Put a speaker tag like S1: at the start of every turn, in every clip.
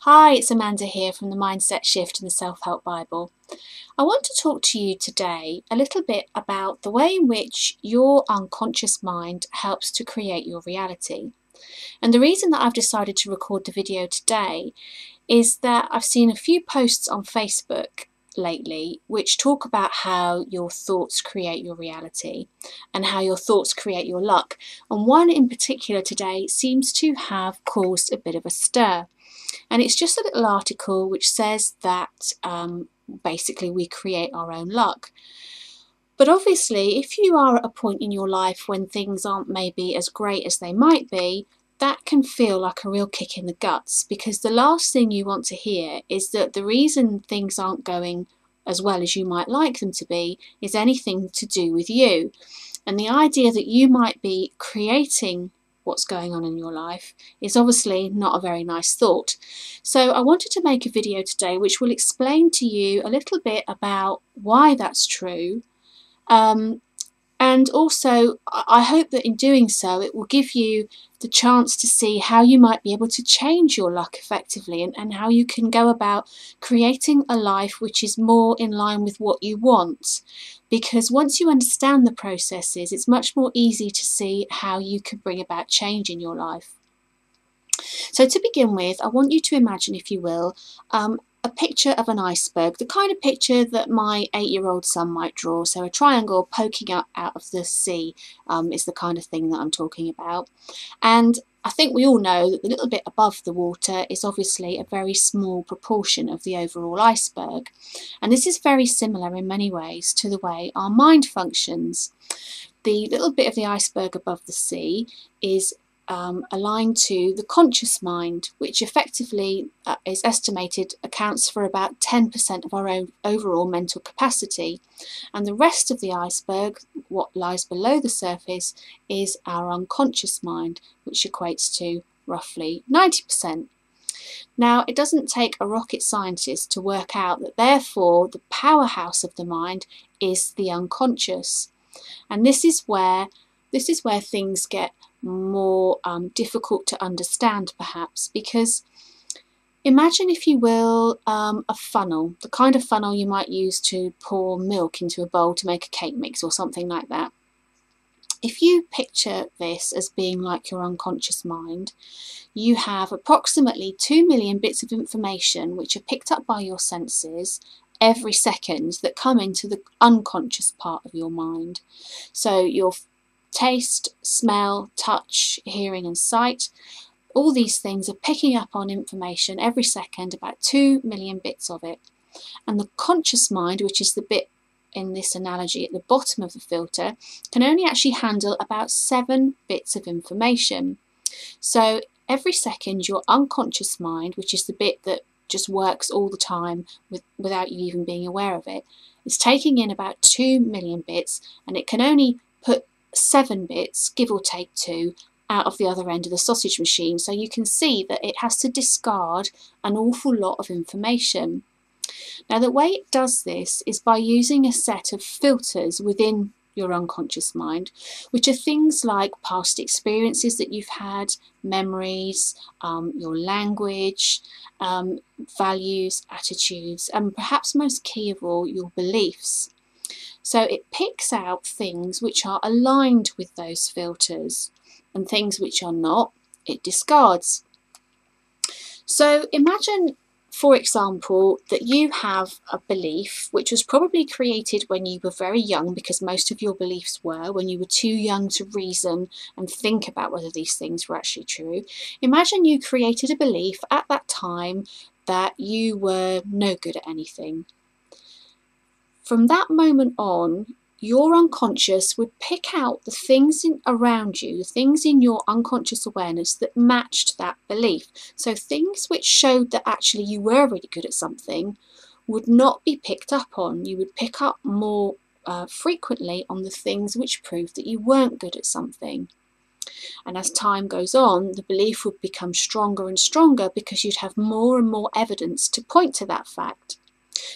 S1: Hi, it's Amanda here from the Mindset Shift and the Self-Help Bible. I want to talk to you today a little bit about the way in which your unconscious mind helps to create your reality. And the reason that I've decided to record the video today is that I've seen a few posts on Facebook lately which talk about how your thoughts create your reality and how your thoughts create your luck. And one in particular today seems to have caused a bit of a stir. And it's just a little article which says that basically we create our own luck. But obviously, if you are at a point in your life when things aren't maybe as great as they might be, that can feel like a real kick in the guts, because the last thing you want to hear is that the reason things aren't going as well as you might like them to be is anything to do with you. And the idea that you might be creating what's going on in your life is obviously not a very nice thought. So I wanted to make a video today which will explain to you a little bit about why that's true, and also I hope that in doing so it will give you the chance to see how you might be able to change your luck effectively, and how you can go about creating a life which is more in line with what you want. Because once you understand the processes, it's much more easy to see how you can bring about change in your life. So to begin with, I want you to imagine, if you will, a picture of an iceberg, the kind of picture that my 8-year-old son might draw. So a triangle poking up out of the sea is the kind of thing that I'm talking about. And I think we all know that the little bit above the water is obviously a very small proportion of the overall iceberg. And this is very similar in many ways to the way our mind functions. The little bit of the iceberg above the sea is aligned to the conscious mind, which effectively is estimated accounts for about 10% of our own overall mental capacity. And the rest of the iceberg, what lies below the surface, is our unconscious mind, which equates to roughly 90%. Now, it doesn't take a rocket scientist to work out that therefore the powerhouse of the mind is the unconscious. And this is where things get more difficult to understand, perhaps, because imagine, if you will, a funnel, the kind of funnel you might use to pour milk into a bowl to make a cake mix or something like that. If you picture this as being like your unconscious mind, you have approximately 2 million bits of information which are picked up by your senses every second that come into the unconscious part of your mind. So your taste, smell, touch, hearing and sight, all these things are picking up on information every second, about 2 million bits of it. And the conscious mind, which is the bit in this analogy at the bottom of the filter, can only actually handle about 7 bits of information. So every second your unconscious mind, which is the bit that just works all the time without you even being aware of it, is taking in about 2 million bits, and it can only put 7 bits, give or take 2, out of the other end of the sausage machine. So you can see that it has to discard an awful lot of information. Now, the way it does this is by using a set of filters within your unconscious mind, which are things like past experiences that you've had, memories, your language, values, attitudes, and perhaps most key of all, your beliefs. So it picks out things which are aligned with those filters, and things which are not, it discards. So imagine, for example, that you have a belief which was probably created when you were very young, because most of your beliefs were when you were too young to reason and think about whether these things were actually true. Imagine you created a belief at that time that you were no good at anything. From that moment on, your unconscious would pick out the things around you, the things in your unconscious awareness that matched that belief. So things which showed that actually you were really good at something would not be picked up on. You would pick up more frequently on the things which proved that you weren't good at something. And as time goes on, the belief would become stronger and stronger, because you'd have more and more evidence to point to that fact.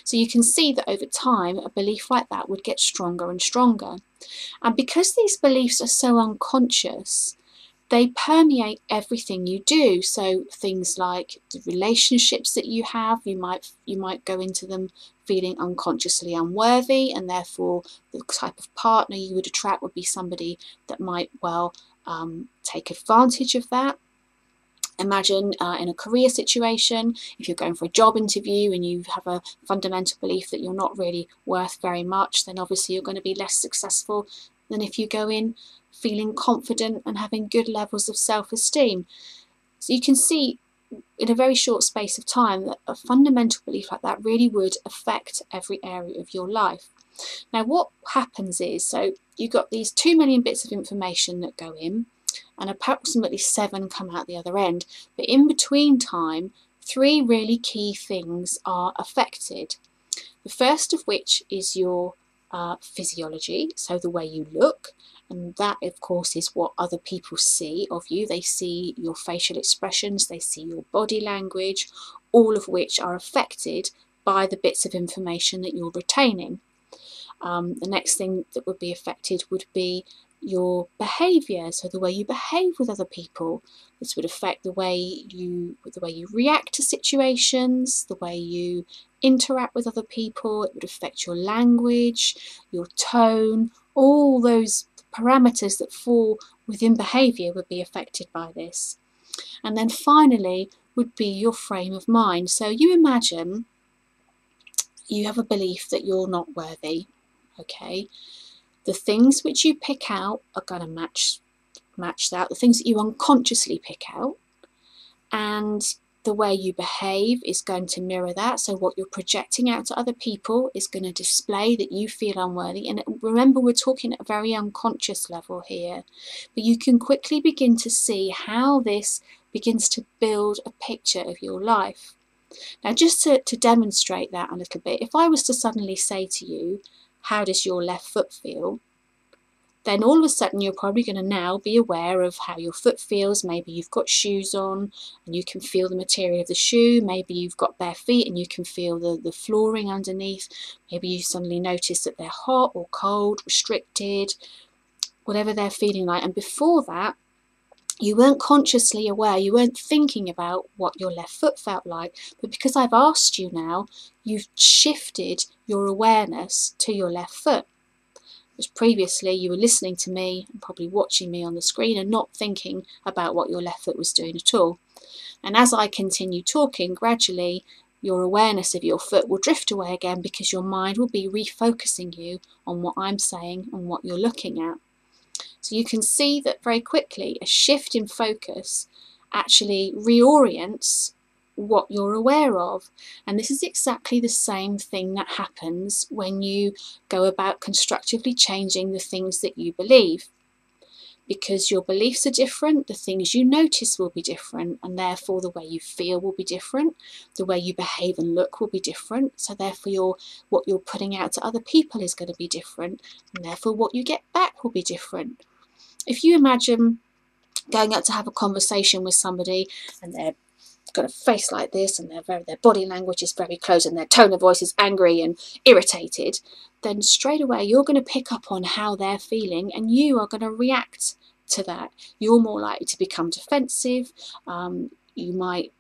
S1: So you can see that over time a belief like that would get stronger and stronger. And because these beliefs are so unconscious, they permeate everything you do. So things like the relationships that you have, you might go into them feeling unconsciously unworthy, and therefore the type of partner you would attract would be somebody that might take advantage of that. Imagine in a career situation, if you're going for a job interview and you have a fundamental belief that you're not really worth very much, then obviously you're going to be less successful than if you go in feeling confident and having good levels of self-esteem. So you can see in a very short space of time that a fundamental belief like that really would affect every area of your life. Now what happens is, so you've got these 2 million bits of information that go in, and approximately 7 come out the other end. But in between time, 3 really key things are affected. The first of which is your physiology, so the way you look, and that of course is what other people see of you. They see your facial expressions, they see your body language, all of which are affected by the bits of information that you're retaining. The next thing that would be affected would be your behaviour, so the way you behave with other people. This would affect the way you react to situations, the way you interact with other people. It would affect your language, your tone, all those parameters that fall within behaviour would be affected by this. And then finally would be your frame of mind. So you imagine you have a belief that you're not worthy, okay? The things which you pick out are going to match that, the things that you unconsciously pick out, and the way you behave is going to mirror that. So what you're projecting out to other people is going to display that you feel unworthy. And remember, we're talking at a very unconscious level here, but you can quickly begin to see how this begins to build a picture of your life. Now just to demonstrate that a little bit, if I was to suddenly say to you, how does your left foot feel? Then all of a sudden you're probably going to now be aware of how your foot feels. Maybe you've got shoes on and you can feel the material of the shoe. Maybe you've got bare feet and you can feel the flooring underneath. Maybe you suddenly notice that they're hot or cold, restricted, whatever they're feeling like. And before that, you weren't consciously aware, you weren't thinking about what your left foot felt like. But because I've asked you now, you've shifted your awareness to your left foot. Because previously you were listening to me and probably watching me on the screen and not thinking about what your left foot was doing at all. And as I continue talking, gradually your awareness of your foot will drift away again, because your mind will be refocusing you on what I'm saying and what you're looking at. So you can see that very quickly a shift in focus actually reorients what you're aware of. And this is exactly the same thing that happens when you go about constructively changing the things that you believe. Because your beliefs are different, the things you notice will be different, and therefore the way you feel will be different, the way you behave and look will be different, so therefore what you're putting out to other people is going to be different, and therefore what you get back will be different. If you imagine going out to have a conversation with somebody and they've got a face like this and their body language is very close and their tone of voice is angry and irritated, then straight away you're going to pick up on how they're feeling and you are going to react to that. You're more likely to become defensive, you might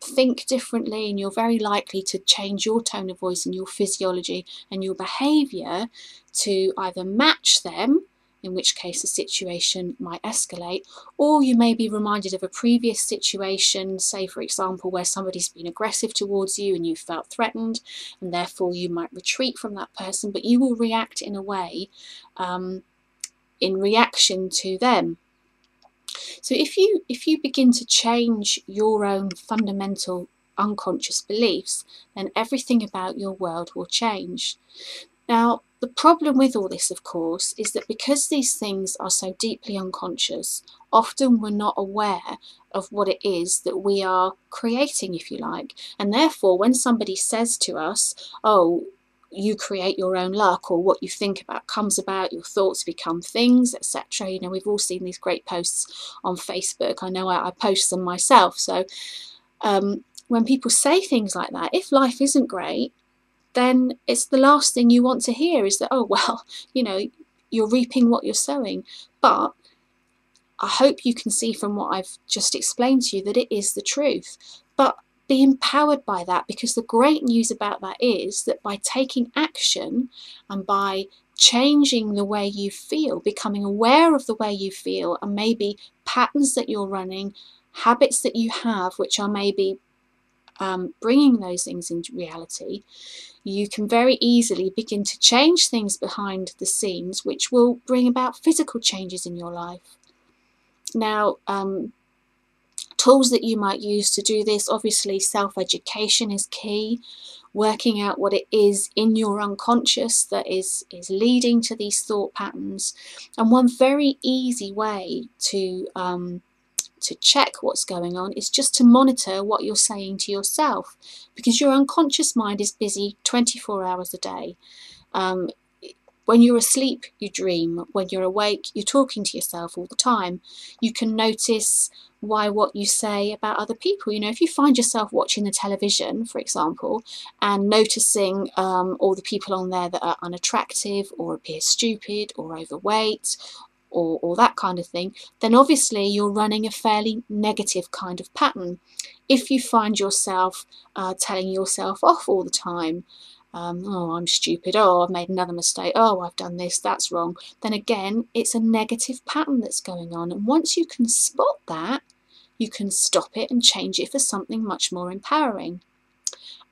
S1: think differently, and you're very likely to change your tone of voice and your physiology and your behaviour to either match them, in which case the situation might escalate, or you may be reminded of a previous situation, say for example where somebody's been aggressive towards you and you felt threatened, and therefore you might retreat from that person, but you will react in a way in reaction to them. So if you begin to change your own fundamental unconscious beliefs, then everything about your world will change. Now, the problem with all this, of course, is that because these things are so deeply unconscious, often we're not aware of what it is that we are creating, if you like. And therefore, when somebody says to us, oh, you create your own luck, or what you think about comes about, your thoughts become things, etc. You know, we've all seen these great posts on Facebook. I know I post them myself. So when people say things like that, if life isn't great, then it's the last thing you want to hear is that, oh, well, you know, you're reaping what you're sowing. But I hope you can see from what I've just explained to you that it is the truth. But be empowered by that, because the great news about that is that by taking action and by changing the way you feel, becoming aware of the way you feel, and maybe patterns that you're running, habits that you have which are maybe bringing those things into reality, you can very easily begin to change things behind the scenes which will bring about physical changes in your life. Now, tools that you might use to do this, obviously self-education is key, working out what it is in your unconscious that is leading to these thought patterns. And one very easy way to check what's going on is just to monitor what you're saying to yourself, because your unconscious mind is busy 24 hours a day. When you're asleep, you dream. When you're awake, you're talking to yourself all the time. You can notice why what you say about other people. You know, if you find yourself watching the television, for example, and noticing all the people on there that are unattractive or appear stupid or overweight or that kind of thing, then obviously you're running a fairly negative kind of pattern. If you find yourself telling yourself off all the time, oh, I'm stupid, oh, I've made another mistake, oh, I've done this, that's wrong, then again, it's a negative pattern that's going on. And once you can spot that, you can stop it and change it for something much more empowering.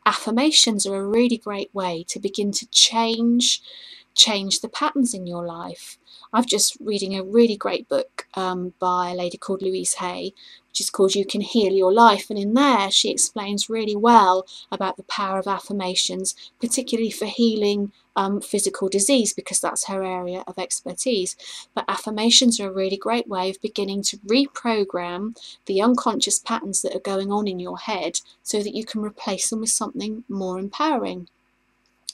S1: Affirmations are a really great way to begin to change the patterns in your life. I've just reading a really great book by a lady called Louise Hay, which is called You Can Heal Your Life, and in there she explains really well about the power of affirmations, particularly for healing physical disease, because that's her area of expertise. But affirmations are a really great way of beginning to reprogram the unconscious patterns that are going on in your head so that you can replace them with something more empowering.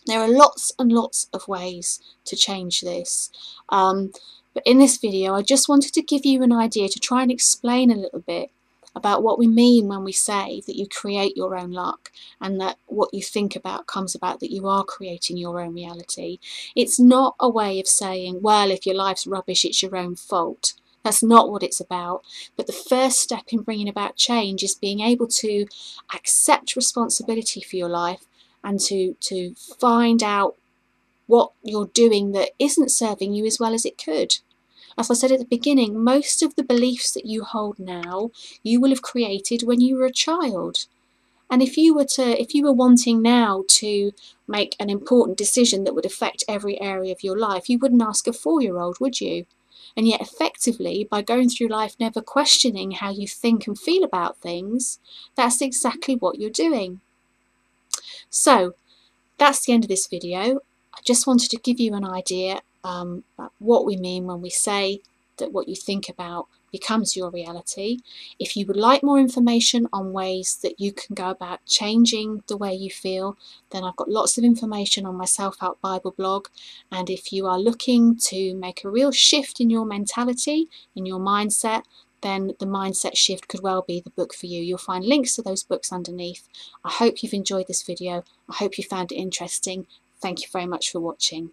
S1: There are lots and lots of ways to change this, but in this video I just wanted to give you an idea to try and explain a little bit about what we mean when we say that you create your own luck, and that what you think about comes about, that you are creating your own reality. It's not a way of saying, well, if your life's rubbish, it's your own fault. That's not what it's about. But the first step in bringing about change is being able to accept responsibility for your life and to find out what you're doing that isn't serving you as well as it could. As I said at the beginning, most of the beliefs that you hold now, you will have created when you were a child. And if you were wanting now to make an important decision that would affect every area of your life, you wouldn't ask a 4-year-old, would you? And yet effectively, by going through life never questioning how you think and feel about things, that's exactly what you're doing. So that's the end of this video. I just wanted to give you an idea about what we mean when we say that what you think about becomes your reality. If you would like more information on ways that you can go about changing the way you feel, then I've got lots of information on my Self-Help Bible blog. And if you are looking to make a real shift in your mentality, in your mindset, then the Mindset Shift could well be the book for you. You'll find links to those books underneath. I hope you've enjoyed this video. I hope you found it interesting. Thank you very much for watching.